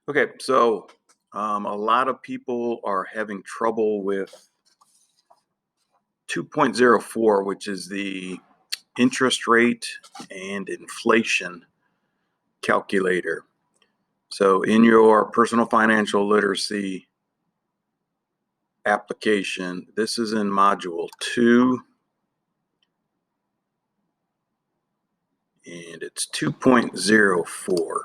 Okay, so a lot of people are having trouble with 2.04, which is the interest rate and inflation calculator. So, in your personal financial literacy application, this is in module 2, and it's 2.04.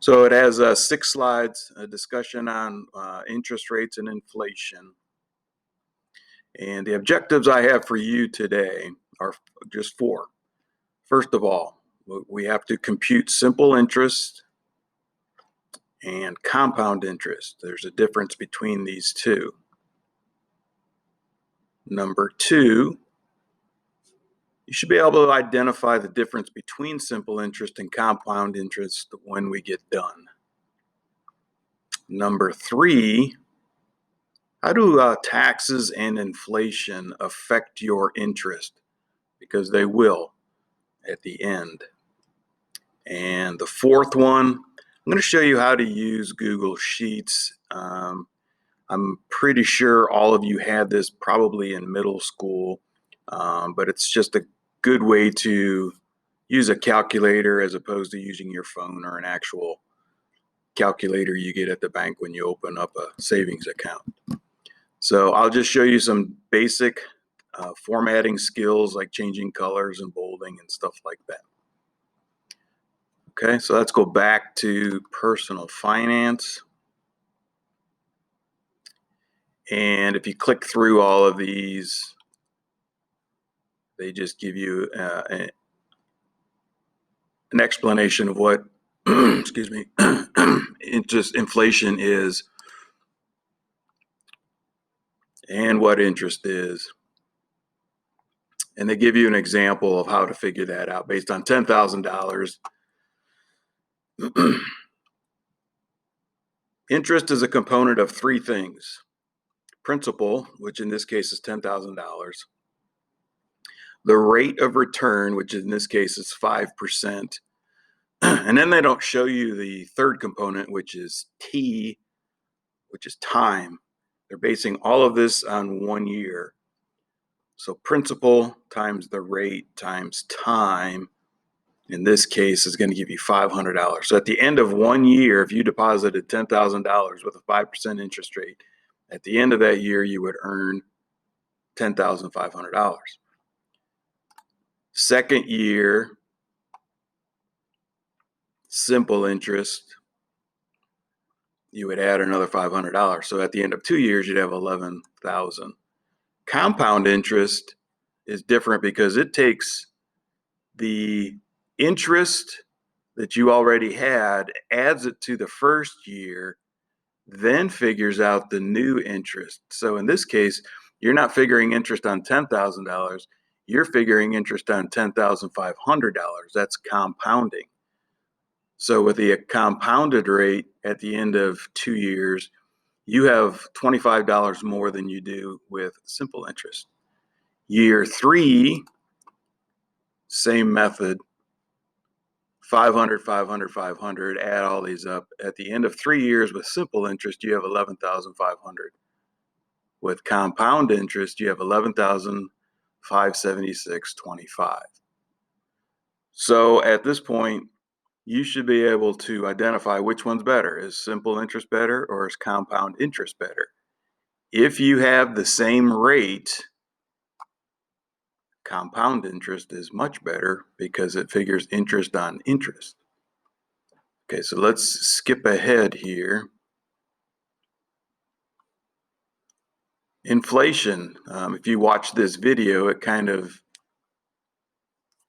So it has 6 slides, a discussion on interest rates and inflation. And the objectives I have for you today are just 4. First of all, we have to compute simple interest and compound interest. There's a difference between these two. Number 2, you should be able to identify the difference between simple interest and compound interest when we get done. Number 3, how do taxes and inflation affect your interest? Because they will at the end. And the 4th one, I'm going to show you how to use Google Sheets. I'm pretty sure all of you had this probably in middle school, but it's just a good way to use a calculator as opposed to using your phone or an actual calculator you get at the bank when you open up a savings account. So I'll just show you some basic formatting skills like changing colors and bolding and stuff like that. Okay, so let's go back to personal finance. And if you click through all of these, they just give you an explanation of what, excuse me, interest inflation is and what interest is. And they give you an example of how to figure that out based on $10,000. Interest is a component of 3 things. Principal, which in this case is $10,000. The rate of return, which in this case is 5%. And then they don't show you the third component, which is T, which is time. They're basing all of this on 1 year. So principal times the rate times time, in this case, is going to give you $500. So at the end of 1 year, if you deposited $10,000 with a 5% interest rate, at the end of that year, you would earn $10,500. Second year, simple interest, you would add another $500. So at the end of 2 years, you'd have $11,000. Compound interest is different because it takes the interest that you already had, adds it to the first year, then figures out the new interest. So in this case, you're not figuring interest on $10,000, you're figuring interest on $10,500. That's compounding. So with the compounded rate at the end of 2 years, you have $25 more than you do with simple interest. Year 3, same method, 500, 500, 500, add all these up. At the end of 3 years with simple interest, you have 11,500. With compound interest, you have 11,576.25. So at this point, you should be able to identify which one's better. Is simple interest better or is compound interest better? If you have the same rate, compound interest is much better because it figures interest on interest. Okay, so let's skip ahead here. Inflation. If you watch this video, it kind of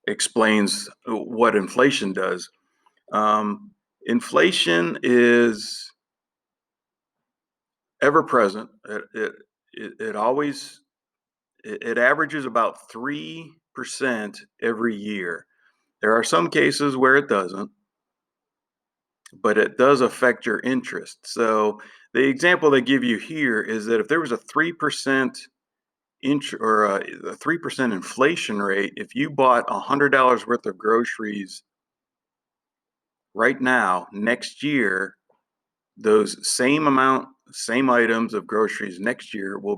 explains what inflation does. Inflation is ever present. It always it averages about 3% every year. There are some cases where it doesn't, but it does affect your interest. So the example they give you here is that if there was a 3% the 3% inflation rate, if you bought $100 worth of groceries right now, next year, those same items of groceries next year will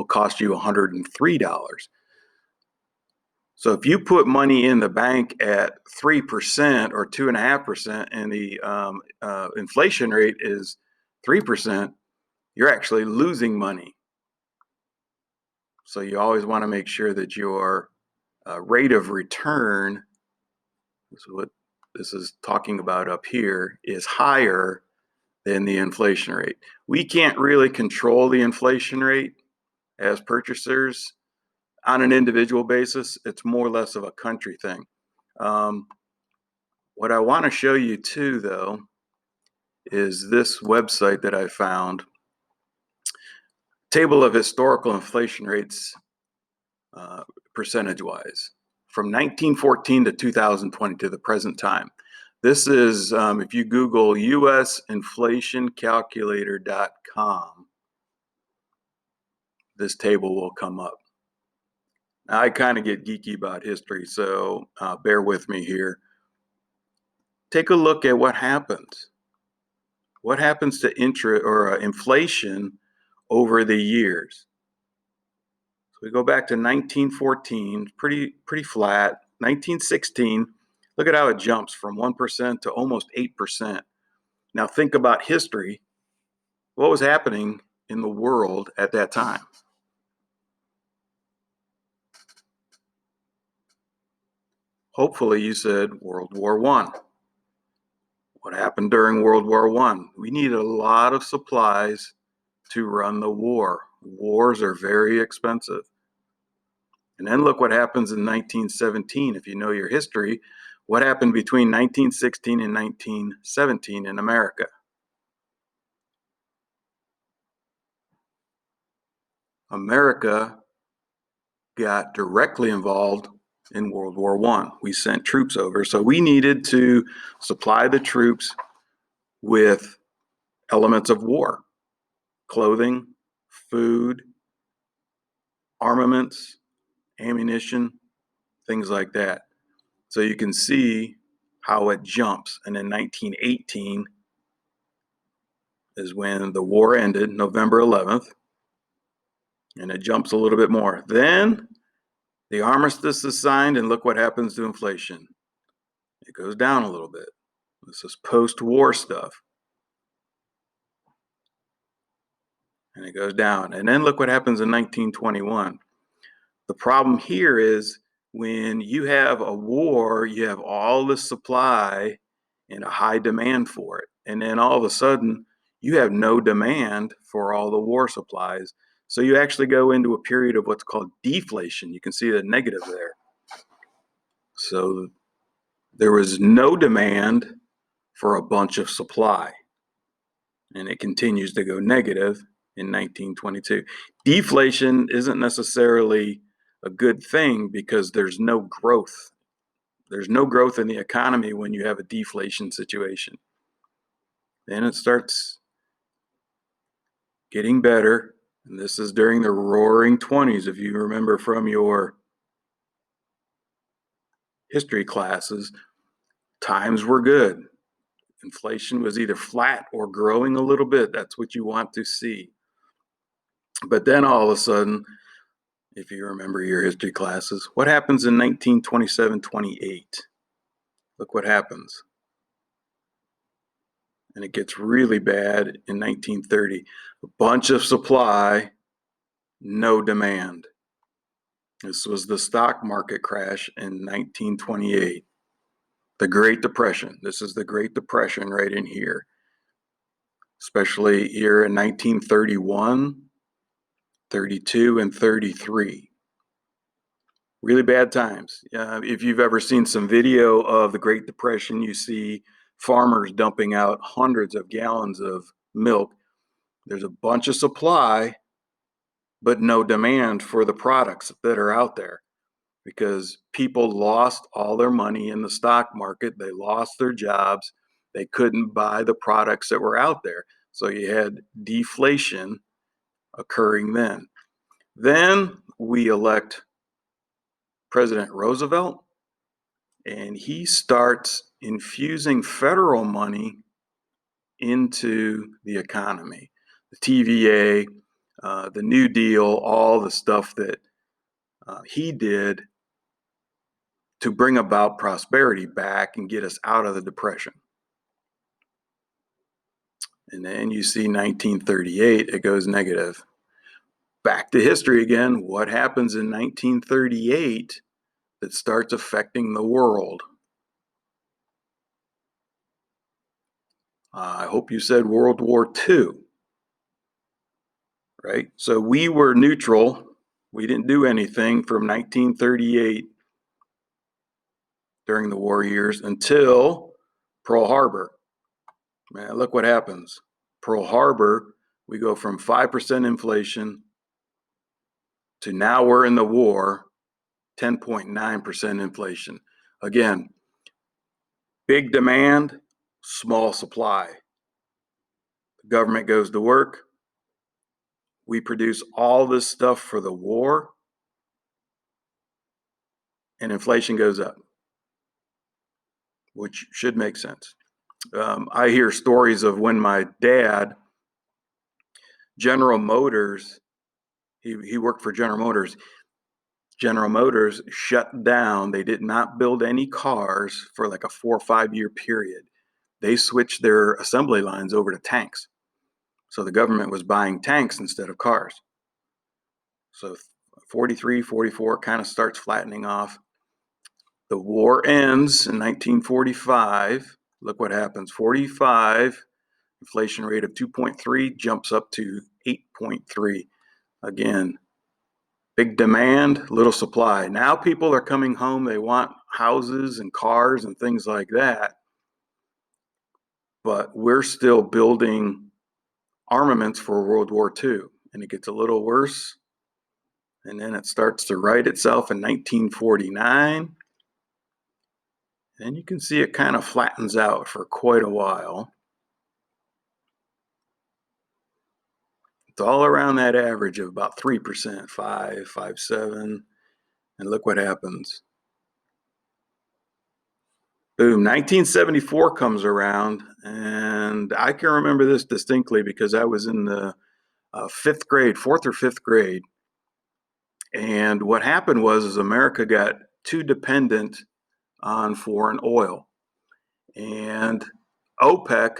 cost you $103. So if you put money in the bank at 3% or 2.5%, and the inflation rate is 3%, you're actually losing money. So you always want to make sure that your rate of return, this is what this is talking about up here, is higher than the inflation rate. We can't really control the inflation rate as purchasers on an individual basis. It's more or less of a country thing. What I want to show you too, though, is this website that I found, table of historical inflation rates percentage-wise from 1914 to 2020 to the present time. This is, if you Google usinflationcalculator.com, this table will come up. Now, I kind of get geeky about history, so bear with me here. Take a look at what happens. What happens to inflation over the years? So we go back to 1914, pretty flat. 1916, look at how it jumps from 1% to almost 8%. Now think about history. What was happening in the world at that time? Hopefully you said World War I. What happened during World War I? We needed a lot of supplies to run the war. Wars are very expensive. And then look what happens in 1917. If you know your history, what happened between 1916 and 1917 in America? America got directly involved in World War I. We sent troops over, so we needed to supply the troops with elements of war: clothing, food, armaments, ammunition, things like that. So you can see how it jumps. And in 1918 is when the war ended, November 11th, and it jumps a little bit more. Then the armistice is signed, and look what happens to inflation. It goes down a little bit. This is post-war stuff. And it goes down. And then look what happens in 1921. The problem here is when you have a war, you have all this supply and a high demand for it. And then all of a sudden, you have no demand for all the war supplies. So you actually go into a period of what's called deflation. You can see the negative there. So there was no demand for a bunch of supply. And it continues to go negative in 1922. Deflation isn't necessarily a good thing because there's no growth. There's no growth in the economy when you have a deflation situation. Then it starts getting better. And this is during the roaring 20s, if you remember from your history classes. Times were good. Inflation was either flat or growing a little bit. That's what you want to see. But then all of a sudden, if you remember your history classes, what happens in 1927-28? Look what happens. And it gets really bad in 1930. A bunch of supply, no demand. This was the stock market crash in 1928. The Great Depression. This is the Great Depression right in here. Especially here in 1931, 32, and 33. Really bad times. If you've ever seen some video of the Great Depression, you see farmers dumping out hundreds of gallons of milk. There's a bunch of supply, but no demand for the products that are out there because people lost all their money in the stock market. They lost their jobs. They couldn't buy the products that were out there. So you had deflation occurring then. Then we elect President Roosevelt, and he starts infusing federal money into the economy. The TVA, the New Deal, all the stuff that he did to bring about prosperity back and get us out of the Depression. And then you see 1938, it goes negative. Back to history again. What happens in 1938 that starts affecting the world? I hope you said World War II, right? So we were neutral. We didn't do anything from 1938 during the war years until Pearl Harbor. Man, look what happens. Pearl Harbor, we go from 5% inflation to now we're in the war, 10.9% inflation. Again, big demand, small supply. The government goes to work. We produce all this stuff for the war, and inflation goes up, which should make sense. I hear stories of when my dad, General Motors, he worked for General Motors. General Motors shut down. They did not build any cars for like a 4 or 5 year period. They switched their assembly lines over to tanks. So the government was buying tanks instead of cars. So 43, 44 kind of starts flattening off. The war ends in 1945. Look what happens. 45, inflation rate of 2.3 jumps up to 8.3. Again, big demand, little supply. Now people are coming home. They want houses and cars and things like that. But we're still building armaments for World War II. And it gets a little worse. And then it starts to right itself in 1949. And you can see it kind of flattens out for quite a while. It's all around that average of about 3%, 5, 5, 7. And look what happens. Boom, 1974 comes around, and I can remember this distinctly because I was in the fifth grade, fourth or fifth grade. And what happened was America got too dependent on foreign oil. And OPEC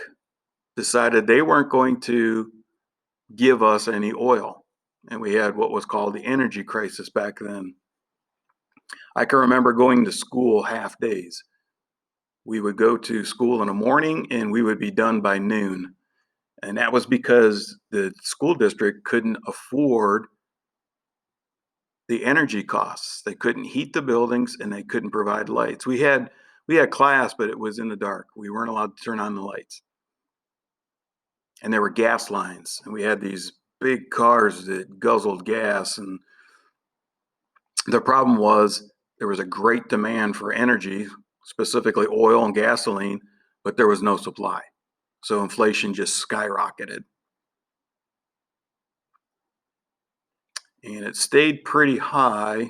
decided they weren't going to give us any oil. And we had what was called the energy crisis back then. I can remember going to school half days. We would go to school in the morning and we would be done by noon. And that was because the school district couldn't afford the energy costs. They couldn't heat the buildings and they couldn't provide lights. We had class, but it was in the dark. We weren't allowed to turn on the lights. And there were gas lines, and we had these big cars that guzzled gas. And the problem was there was a great demand for energy, specifically oil and gasoline, but there was no supply. So inflation just skyrocketed. And it stayed pretty high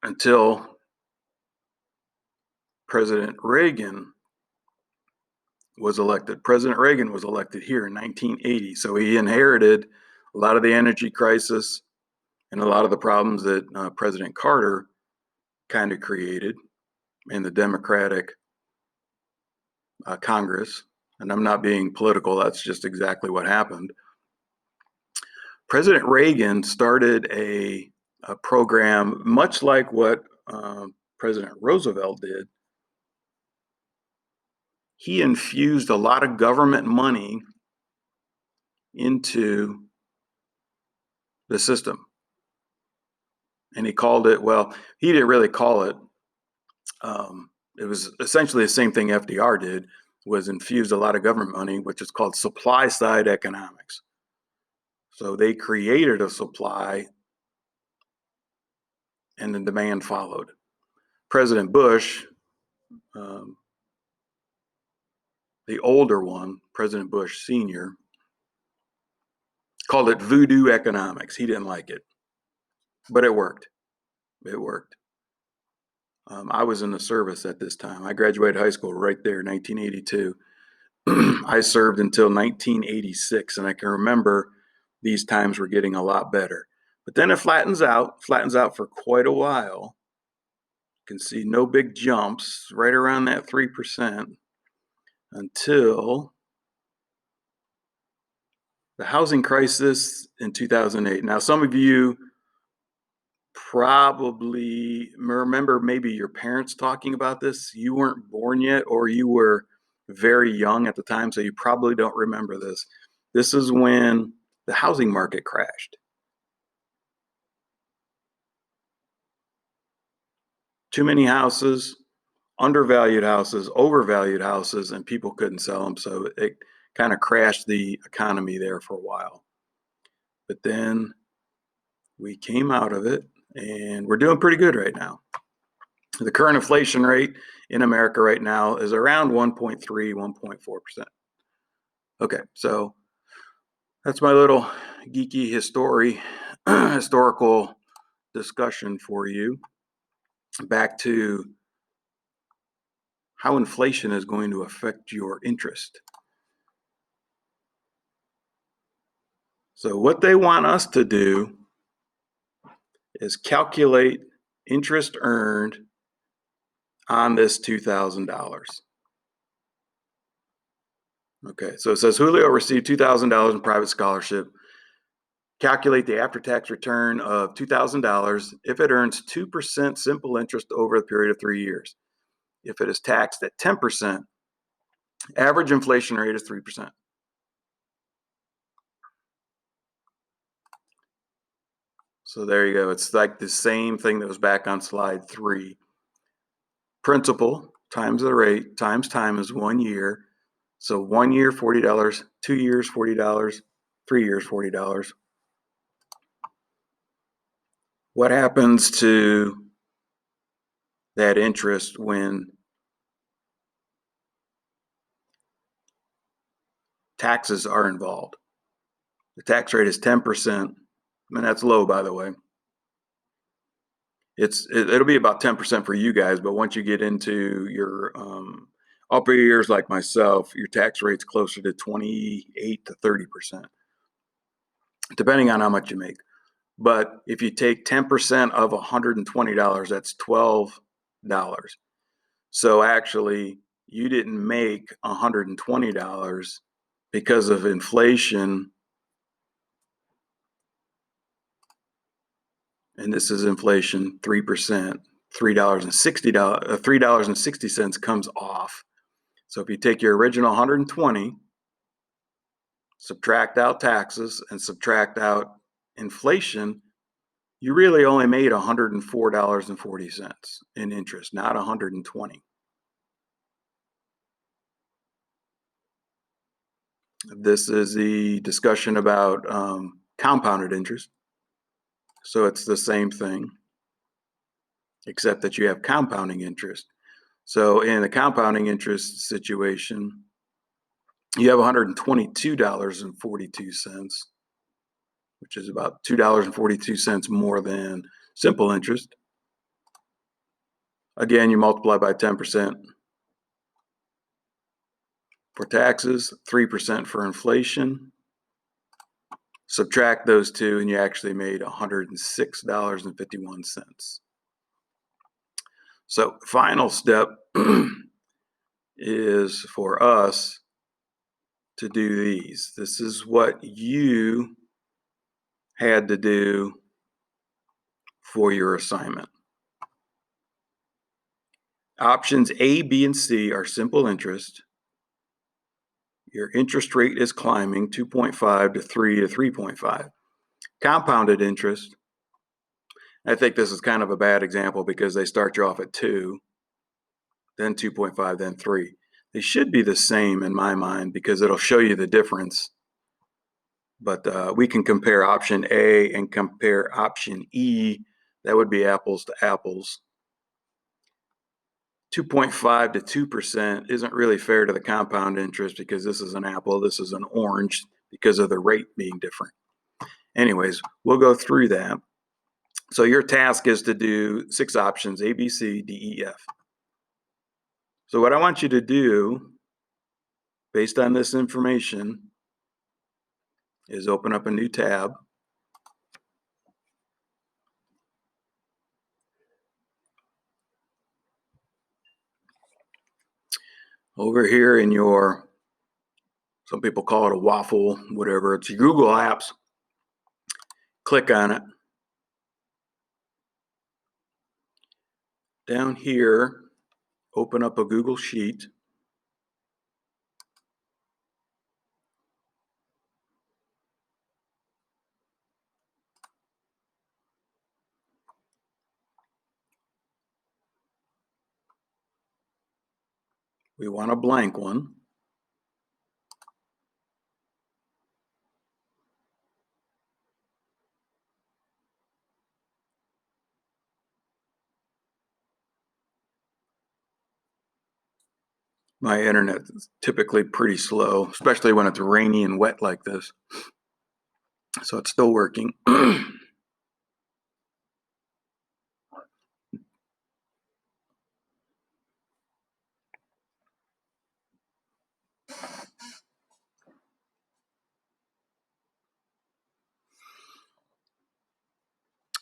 until President Reagan was elected. President Reagan was elected here in 1980. So he inherited a lot of the energy crisis and a lot of the problems that President Carter kind of created in the Democratic Congress. And I'm not being political, that's just exactly what happened. President Reagan started a program much like what President Roosevelt did. He infused a lot of government money into the system. And he called it, well, he didn't really call it. It was essentially the same thing FDR did, was infused a lot of government money, which is called supply side economics. So they created a supply and the demand followed. President Bush, the older one, President Bush Sr., Called it voodoo economics. He didn't like it, but it worked. It worked. I was in the service at this time. I graduated high school right there, 1982. I served until 1986, and I can remember these times were getting a lot better. But then it flattens out for quite a while. You can see no big jumps, right around that 3% until the housing crisis in 2008. Now, some of you probably remember maybe your parents talking about this. You weren't born yet, or you were very young at the time, so you probably don't remember this. This is when the housing market crashed. Too many houses, undervalued houses, overvalued houses, and people couldn't sell them. So it kind of crashed the economy there for a while. But then we came out of it and we're doing pretty good right now. The current inflation rate in America right now is around 1.3, 1.4%. Okay, so that's my little geeky historical discussion for you. Back to how inflation is going to affect your interest. So what they want us to do is calculate interest earned on this $2,000. Okay, so it says Julio received $2,000 in private scholarship. Calculate the after-tax return of $2,000 if it earns 2% simple interest over the period of 3 years. If it is taxed at 10%, average inflation rate is 3%. So there you go. It's like the same thing that was back on slide 3. Principal times the rate times time is 1 year. So 1 year, $40, 2 years, $40, 3 years, $40. What happens to that interest when taxes are involved? The tax rate is 10%, and that's low, by the way. It'll be about 10% for you guys, but once you get into your upper years like myself, your tax rate's closer to 28 to 30%, depending on how much you make. But if you take 10% of $120, that's $12. So actually, you didn't make $120 because of inflation. And this is inflation, 3%, $3.60 comes off. So if you take your original 120, subtract out taxes and subtract out inflation, you really only made $104.40 in interest, not 120. This is the discussion about compounded interest. So it's the same thing, except that you have compounding interest. So in the compounding interest situation, you have $122.42, which is about $2.42 more than simple interest. Again, you multiply by 10% for taxes, 3% for inflation. Subtract those two, and you actually made $106.51. So, final step is for us to do these. This is what you had to do for your assignment. Options A, B, and C are simple interest. Your interest rate is climbing 2.5 to 3 to 3.5. Compounded interest, I think this is kind of a bad example because they start you off at 2, then 2.5, then 3. They should be the same in my mind because it'll show you the difference. But we can compare option A and compare option E. That would be apples to apples. 2.5 to 2% isn't really fair to the compound interest because this is an apple, this is an orange because of the rate being different. Anyways, we'll go through that. So your task is to do 6 options, A, B, C, D, E, F. So what I want you to do, based on this information, is open up a new tab. Over here in your, some people call it a waffle, whatever, it's your Google Apps. Click on it. Down here, open up a Google Sheet. We want a blank one. My internet is typically pretty slow, especially when it's rainy and wet like this. So it's still working.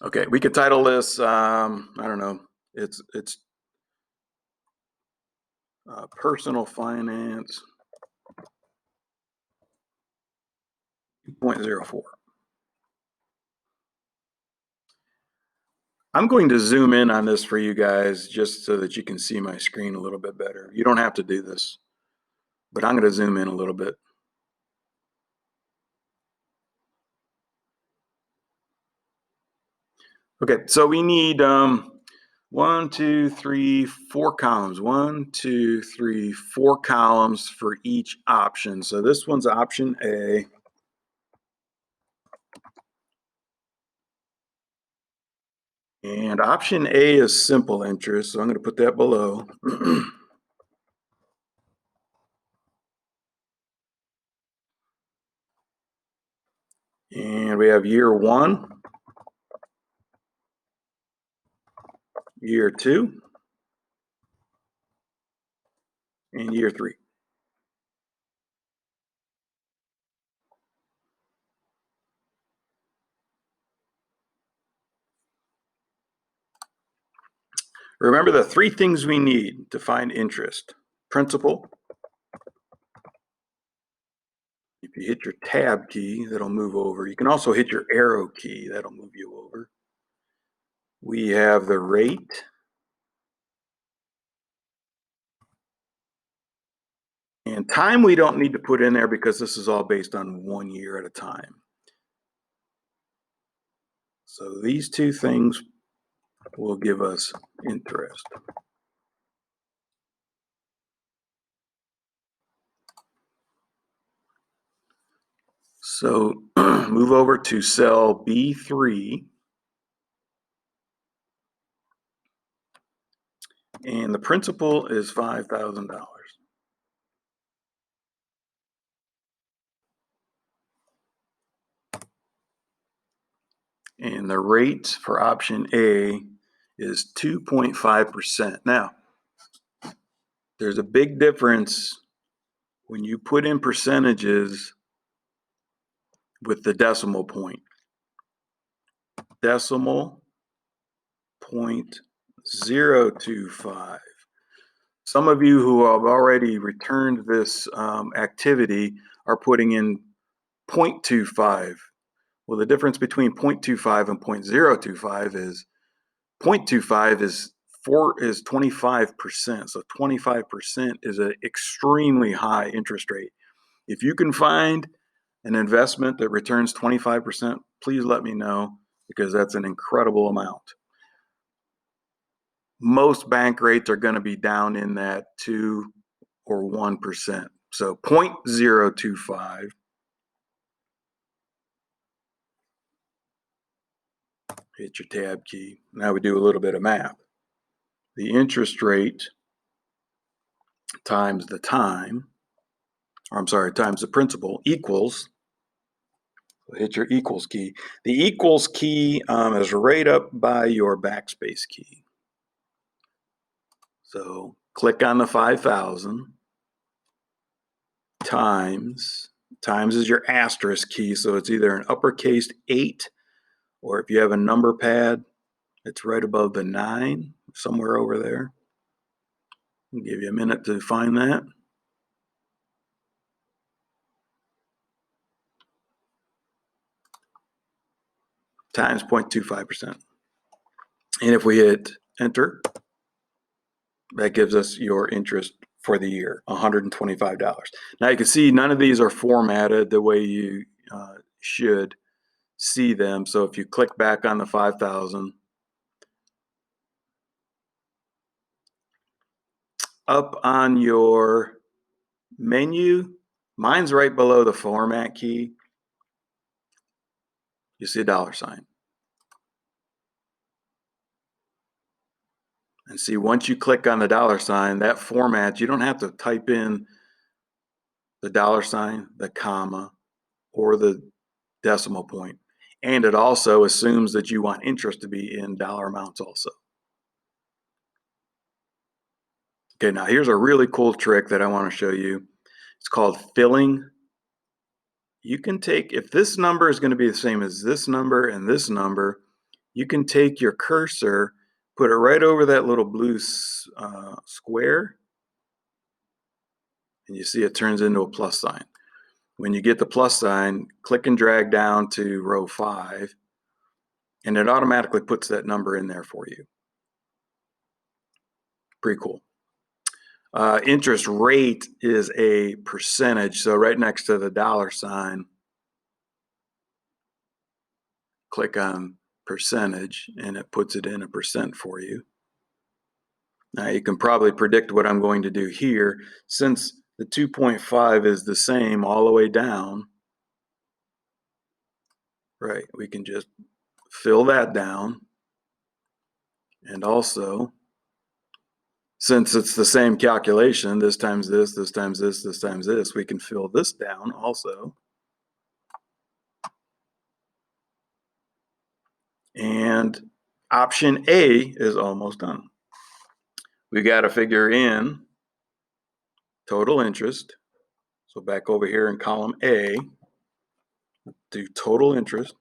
Okay, we could title this, I don't know, it's Personal Finance 2.04. I'm going to zoom in on this for you guys just so that you can see my screen a little bit better. You don't have to do this, but I'm going to zoom in a little bit. Okay, so we need 1, 2, 3, 4 columns. 1, 2, 3, 4 columns for each option. So this one's option A. And option A is simple interest, so I'm going to put that below. And we have year 1, year 2, and year 3. Remember the 3 things we need to find interest: principal. If you hit your tab key, that'll move over. You can also hit your arrow key, that'll move you over. We have the rate. And time we don't need to put in there because this is all based on 1 year at a time. So these 2 things will give us interest. So move over to cell B3. And the principal is $5,000. And the rate for option A is 2.5%. Now, there's a big difference when you put in percentages with the decimal point. Decimal 0.025. Some of you who have already returned this activity are putting in 0.25. Well, the difference between 0.25 and 0.025 is 0.25 is 25%. So 25% is an extremely high interest rate. If you can find an investment that returns 25%, please let me know, because that's an incredible amount. Most bank rates are going to be down in that 2 or 1%. So 0.025. Hit your tab key. Now we do a little bit of math. The interest rate times the time, or I'm sorry, times the principal equals So hit your equals key. The equals key is right up by your backspace key. So click on the 5,000 times is your asterisk key. So it's either an uppercase 8, or if you have a number pad, it's right above the 9, somewhere over there. I'll give you a minute to find that. Times 0.25%. And if we hit enter, that gives us your interest for the year, $125. Now you can see none of these are formatted the way you should see them. So if you click back on the 5,000, up on your menu, mine's right below the format key. You see a $sign. And see, once you click on the $sign, that format, you don't have to type in the $sign, the comma, or the decimal point. And it also assumes that you want interest to be in dollar amounts also. Okay, now here's a really cool trick that I want to show you. It's called filling. You can take, if this number is going to be the same as this number and this number, you can take your cursor, put it right over that little blue square, and you see it turns into a plus sign. When you get the plus sign, click and drag down to row 5, and it automatically puts that number in there for you. Pretty cool. Interest rate is a percentage, so right next to the $sign, click on percentage, and it puts it in a percent for you. Now you can probably predict what I'm going to do here. Since the 2.5 is the same all the way down, right, we can just fill that down. And also, since it's the same calculation, this times this, this times this, this times this, we can fill this down also. And option A is almost done. We got to figure in total interest. So back over here in column A, do total interest.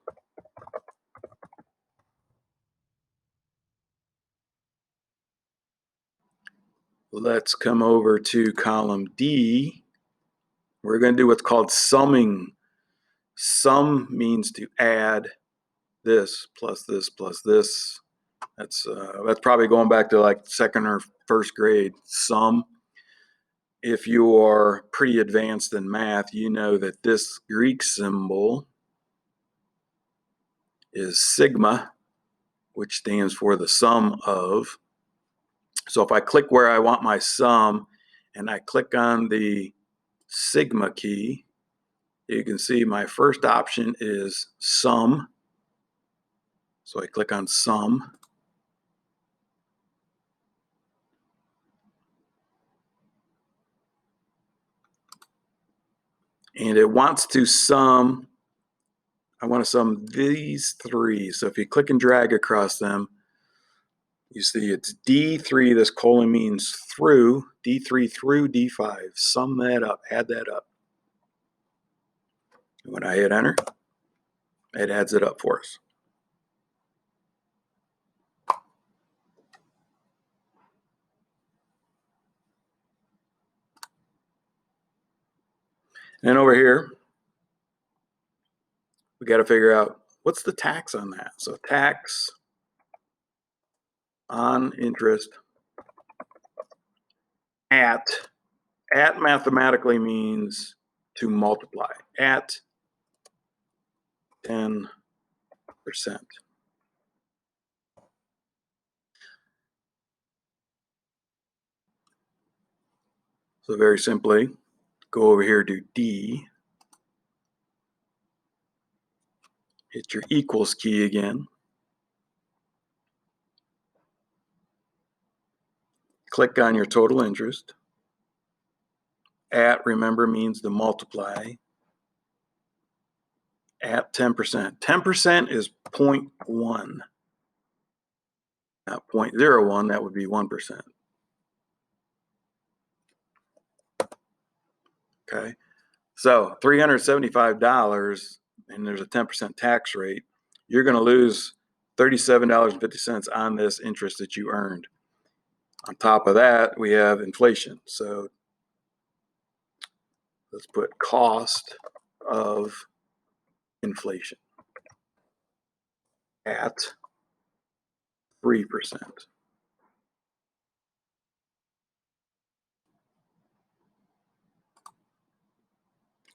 Let's come over to column D. We're going to do what's called summing. Sum means to add this plus this plus this. That's probably going back to like second or first grade. Sum. If you are pretty advanced in math, you know that this Greek symbol is sigma, which stands for the sum of. So if I click where I want my sum and I click on the sigma key, you can see my first option is sum. So I click on sum. And it wants to sum, I want to sum these three. So if you click and drag across them, you see it's D3, this colon means through, D3 through D5. Sum that up, add that up. And when I hit enter, it adds it up for us. And over here, we got to figure out what's the tax on that. So tax on interest at mathematically means to multiply, at 10%. So very simply, go over here to D, hit your equals key again, click on your total interest. At, remember, means to multiply. at 10%. 10% is 0.1. Not 0.01, that would be 1%. Okay, so $375, and there's a 10% tax rate, you're going to lose $37.50 on this interest that you earned. On top of that, we have inflation. So let's put cost of inflation at 3%.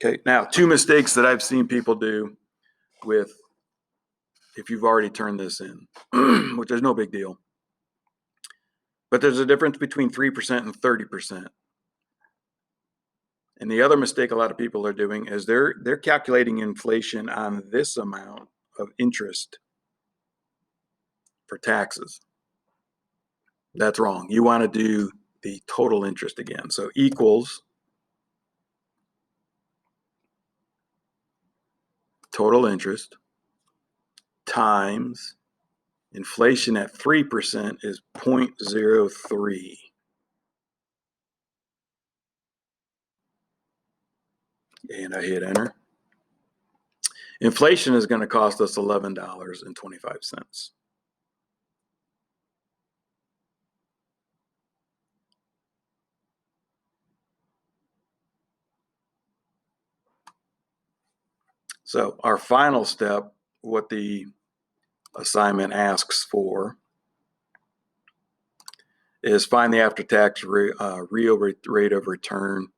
Okay, now two mistakes that I've seen people do with, if you've already turned this in, which is no big deal, but there's a difference between 3% and 30%. And the other mistake a lot of people are doing is they're calculating inflation on this amount of interest for taxes. That's wrong. You want to do the total interest again. So equals total interest times inflation at 3% is 0.03. And I hit enter. Inflation is going to cost us $11.25. So our final step, what the assignment asks for, is find the after-tax real rate of return.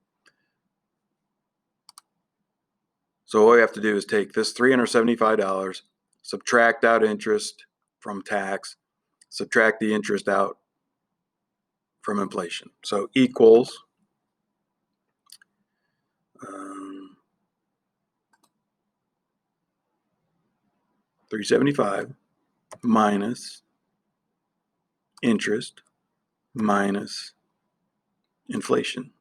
So all we have to do is take this $375, subtract out interest from tax, subtract the interest out from inflation. So equals 375 minus interest minus inflation.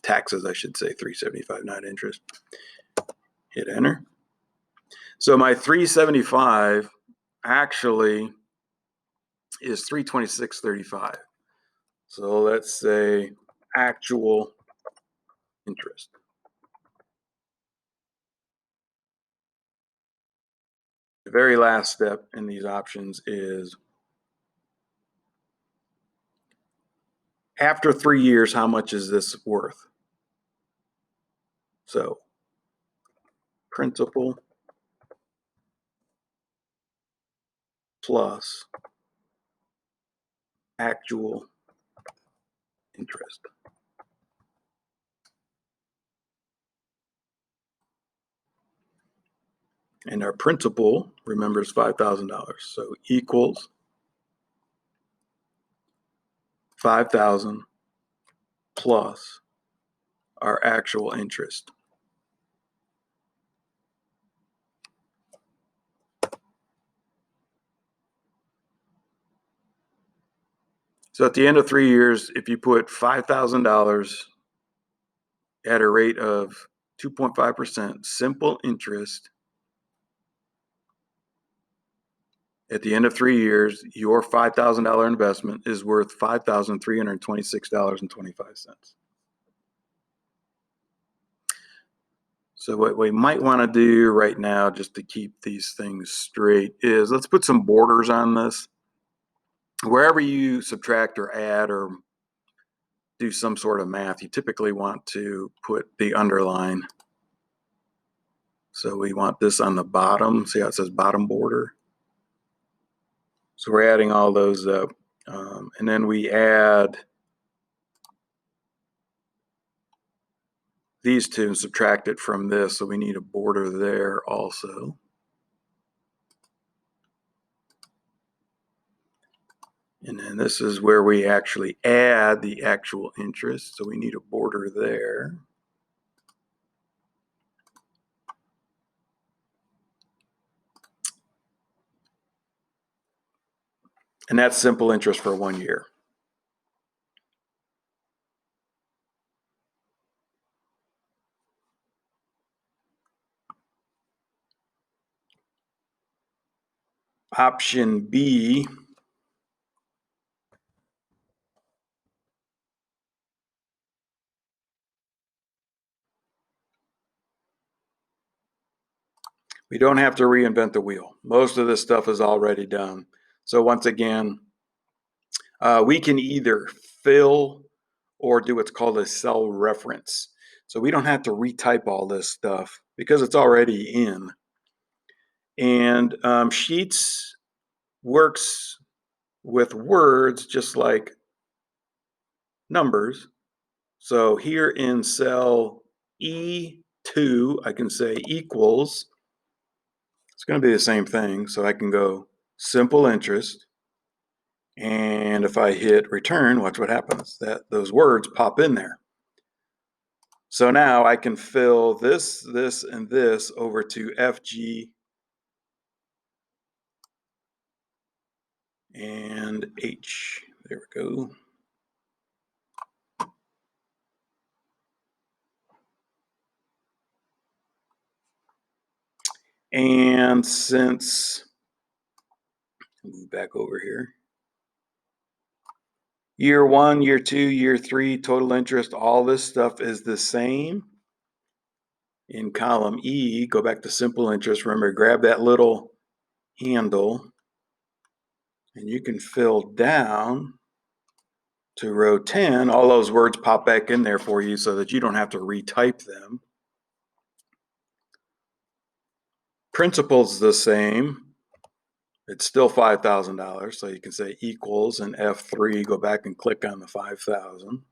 Taxes, I should say, 375, not interest. Hit enter. So my 375 actually is 326.35. So let's say actual interest. The very last step in these options is after 3 years, how much is this worth? So principal plus actual interest. And our principal, remember, is $5,000. So equals 5,000 plus our actual interest. So at the end of 3 years, if you put $5,000 at a rate of 2.5% simple interest, at the end of 3 years, your $5,000 investment is worth $5,326.25. So what we might want to do right now, just to keep these things straight, is let's put some borders on this. Wherever you subtract or add or do some sort of math, you typically want to put the underline. So we want this on the bottom. See how it says bottom border? So we're adding all those up. And then we add these two and subtract it from this. So we need a border there also. And then this is where we actually add the actual interest. So we need a border there. And that's simple interest for 1 year. Option B, we don't have to reinvent the wheel. Most of this stuff is already done. So once again, we can either fill or do what's called a cell reference. So we don't have to retype all this stuff because it's already in. And Sheets works with words just like numbers. So here in cell E2, I can say equals. It's going to be the same thing. So I can go simple interest. And if I hit return, watch what happens. Those words pop in there. So now I can fill this, this, and this over to FG and H. There we go. And since, move back over here, year 1, year 2, year 3, total interest, all this stuff is the same. In column E, go back to simple interest. Remember, grab that little handle and you can fill down to row 10. All those words pop back in there for you so that you don't have to retype them. Principal's the same. It's still $5,000, so you can say equals and F3, go back and click on the 5,000.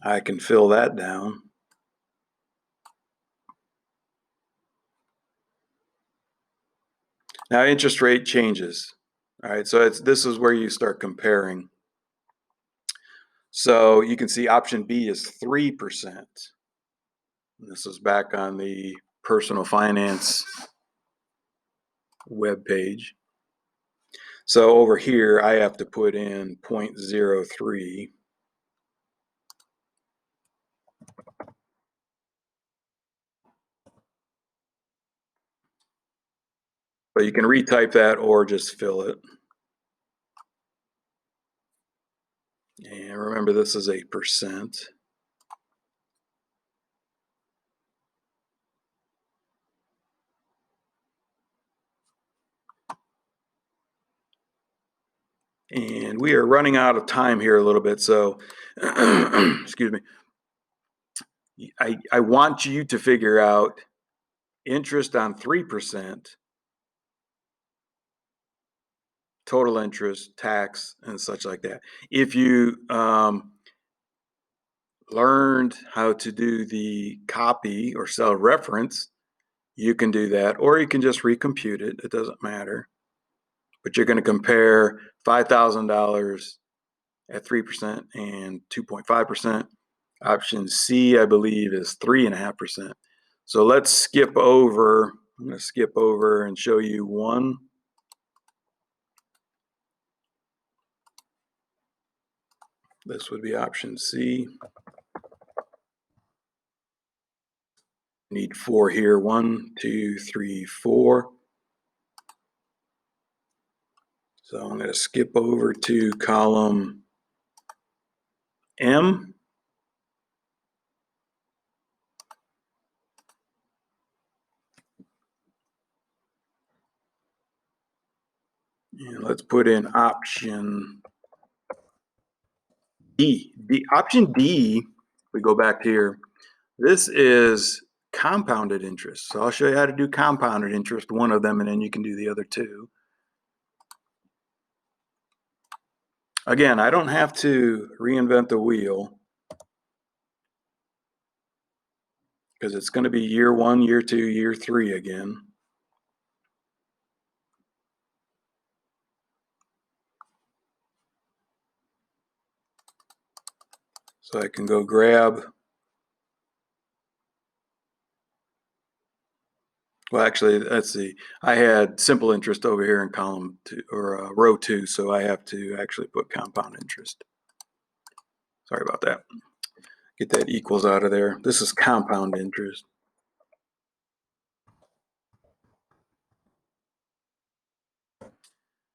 I can fill that down. Now interest rate changes. All right, so this is where you start comparing. So you can see option B is 3%. This is back on the personal finance web page. So over here, I have to put in 0.03. But you can retype that or just fill it. And remember, this is 8%. And we are running out of time here a little bit, so excuse me. I want you to figure out interest on 3%, total interest, tax, and such like that. If you learned how to do the copy or cell reference, you can do that, or you can just recompute it. It doesn't matter. But you're going to compare $5,000 at 3% and 2.5%. Option C, I believe, is 3.5%. So let's skip over. I'm going to skip over and show you one. This would be option C. Need 4 here. 1, 2, 3, 4. So I'm going to skip over to column M. And let's put in option D. Option D, we go back here. This is compounded interest. So I'll show you how to do compounded interest, one of them, and then you can do the other two. Again, I don't have to reinvent the wheel because it's going to be year 1, year 2, year 3 again. So I can go grab, well, actually, let's see. I had simple interest over here in column 2 or row 2, so I have to actually put compound interest. Sorry about that. Get that equals out of there. This is compound interest.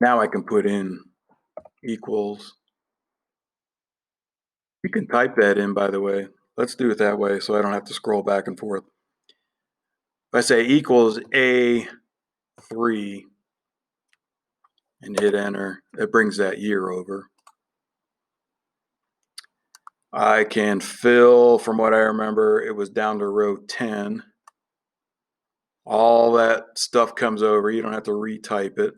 Now I can put in equals. You can type that in, by the way. Let's do it that way so I don't have to scroll back and forth. If I say equals A3 and hit enter, it brings that year over. I can fill, from what I remember, it was down to row 10. All that stuff comes over. You don't have to retype it.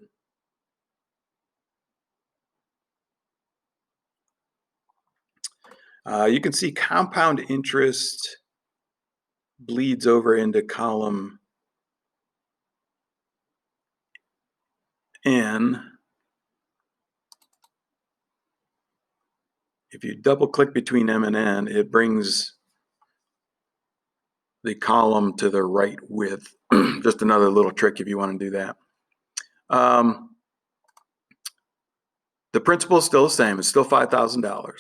You can see compound interest bleeds over into column N. If you double click between M and N, it brings the column to the right width. Just another little trick if you want to do that. The principal is still the same. It's still $5,000.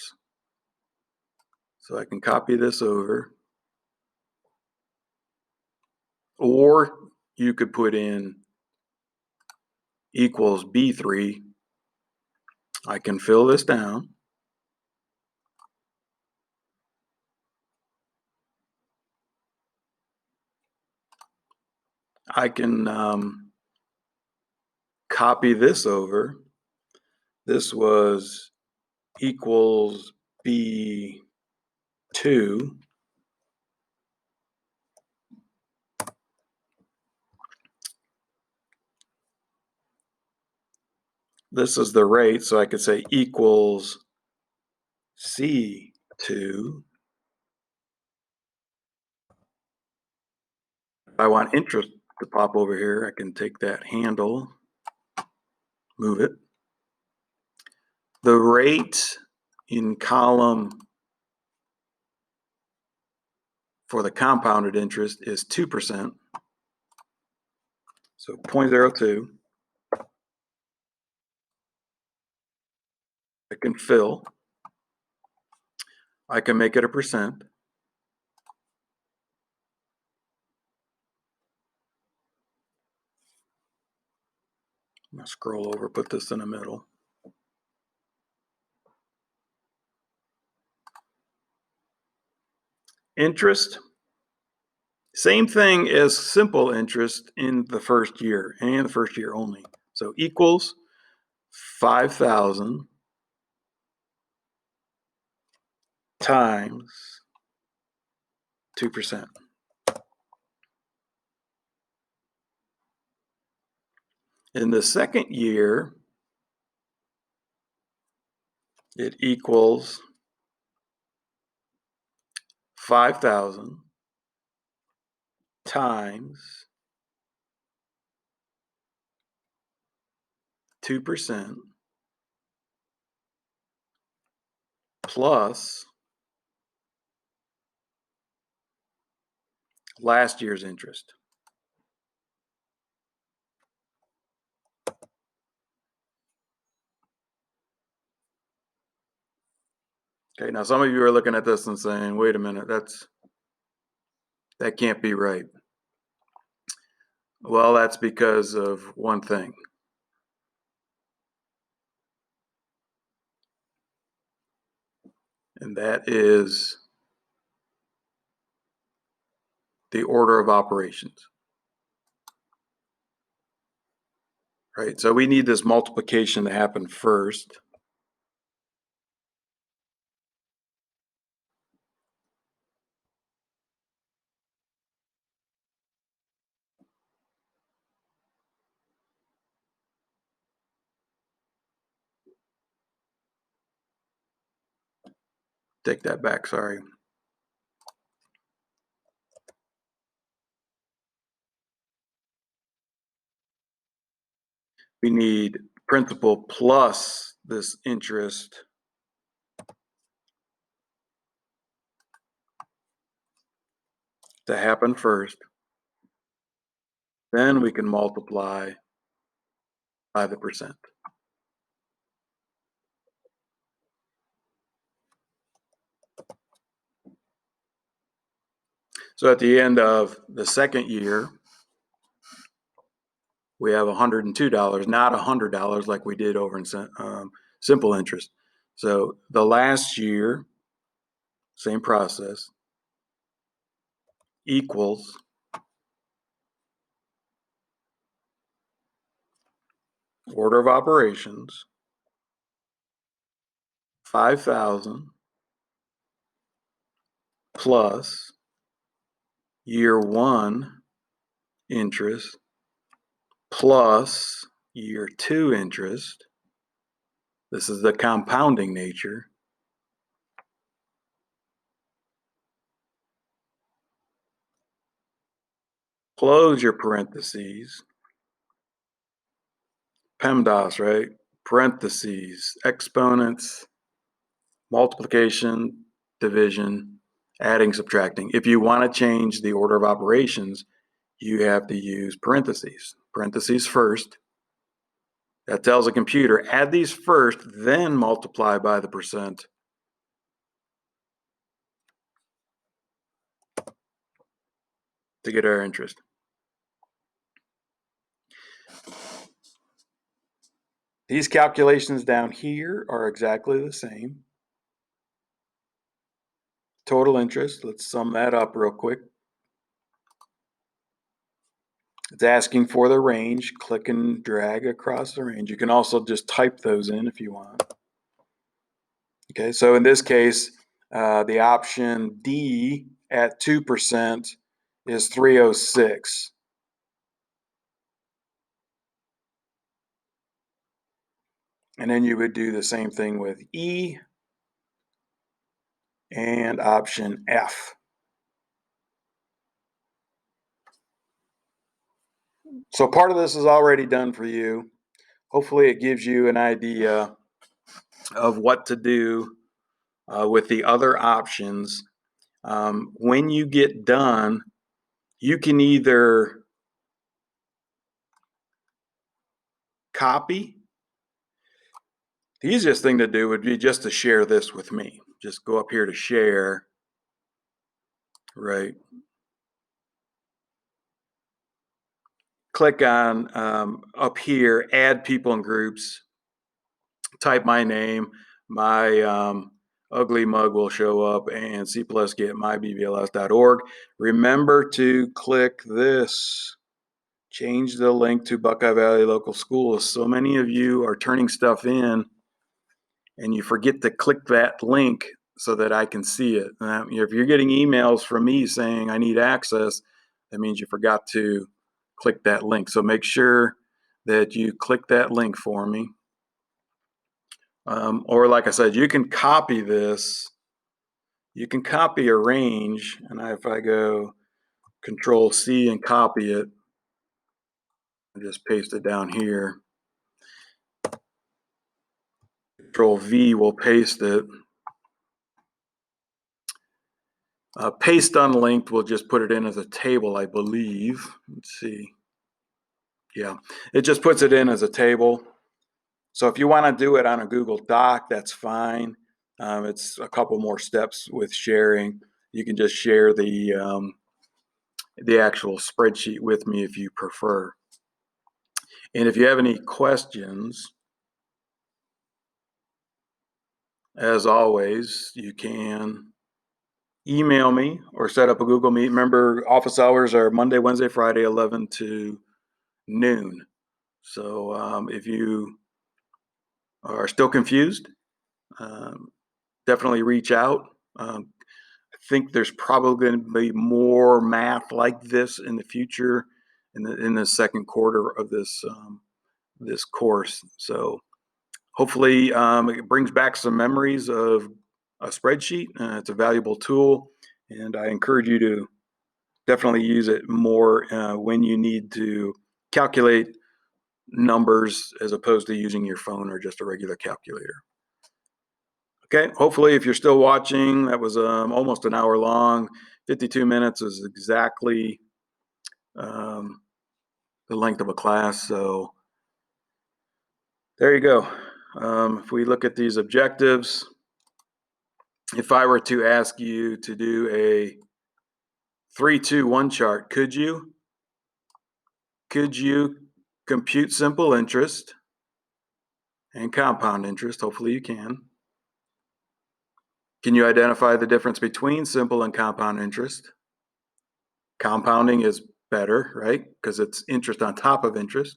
So I can copy this over. Or you could put in equals B3. I can fill this down. I can copy this over. This was equals B2. This is the rate, so I could say equals C2. If I want interest to pop over here, I can take that handle, move it. The rate in column for the compounded interest is 2%. So 0.02. I can fill. I can make it a percent. I'm going to scroll over, put this in the middle. Interest, same thing as simple interest in the first year, and the first year only. So equals 5,000 times 2%. In the second year, it equals 5,000 times 2% plus last year's interest. Okay, now some of you are looking at this and saying, wait a minute, that can't be right. Well, that's because of one thing. And that is the order of operations. Right, so we need this multiplication to happen first. Take that back, sorry. We need principal plus this interest to happen first. Then we can multiply by the percent. So at the end of the second year, we have $102, not $100 like we did over in simple interest. So the last year, same process, equals order of operations, 5,000 plus year one interest plus year two interest. This is the compounding nature. Close your parentheses. PEMDAS, right? Parentheses, exponents, multiplication, division, adding, subtracting. If you want to change the order of operations, you have to use parentheses. Parentheses first. That tells a computer, add these first, then multiply by the percent. To get our interest. These calculations down here are exactly the same. Total interest, let's sum that up real quick. It's asking for the range. Click and drag across the range. You can also just type those in if you want. Okay, so in this case, the option D at 2% is 306. And then you would do the same thing with E and option F. So part of this is already done for you. Hopefully it gives you an idea of what to do with the other options. When you get done, you can either copy. The easiest thing to do would be just to share this with me. Just go up here to share, right? Click on up here, add people and groups. Type my name, my ugly mug will show up, and C+ get mybbls.org. Remember to click this. Change the link to Buckeye Valley Local Schools. So many of you are turning stuff in and you forget to click that link so that I can see it. If you're getting emails from me saying I need access, that means you forgot to click that link. So make sure that you click that link for me. Or like I said, you can copy this. You can copy a range, and if I go Control C and copy it, and just paste it down here. Control V will paste it. Paste unlinked, we'll just put it in as a table, I believe. Let's see. Yeah, it just puts it in as a table. So if you want to do it on a Google Doc, that's fine. It's a couple more steps with sharing. You can just share the actual spreadsheet with me if you prefer. And if you have any questions, as always, you can email me or set up a Google Meet. Remember, office hours are Monday, Wednesday, Friday, 11 to noon. So if you are still confused, definitely reach out. I think there's probably going to be more math like this in the future in the second quarter of this course. So hopefully it brings back some memories of a spreadsheet. It's a valuable tool, and I encourage you to definitely use it more when you need to calculate numbers as opposed to using your phone or just a regular calculator. Okay, hopefully if you're still watching, that was almost an hour long. 52 minutes is exactly the length of a class. So there you go. If we look at these objectives, if I were to ask you to do a 3-2-1 chart, could you? Could you compute simple interest and compound interest. Hopefully you can. Can you identify the difference between simple and compound interest? Compounding is better, right? Because it's interest on top of interest.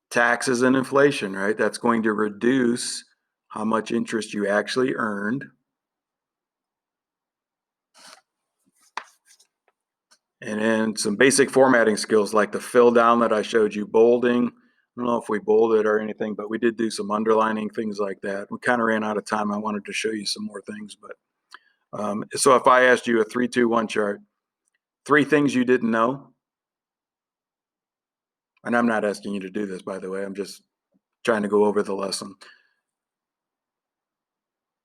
Taxes and inflation, right? That's going to reduce how much interest you actually earned. And then some basic formatting skills like the fill down that I showed you, bolding. I don't know if we bolded or anything, but we did do some underlining, things like that. We kind of ran out of time. I wanted to show you some more things, but so if I asked you a 3-2-1 chart, 3 things you didn't know, and I'm not asking you to do this, by the way, I'm just trying to go over the lesson.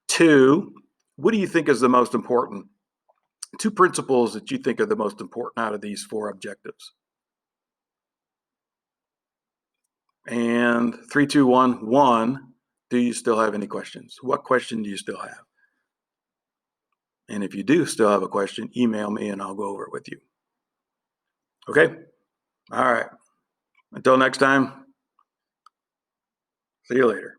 2, what do you think is the most important? 2 principles that you think are the most important out of these 4 objectives. And 3-2-1, 1, do you still have any questions? What question do you still have? And if you do still have a question, email me and I'll go over it with you. Okay? All right. Until next time, see you later.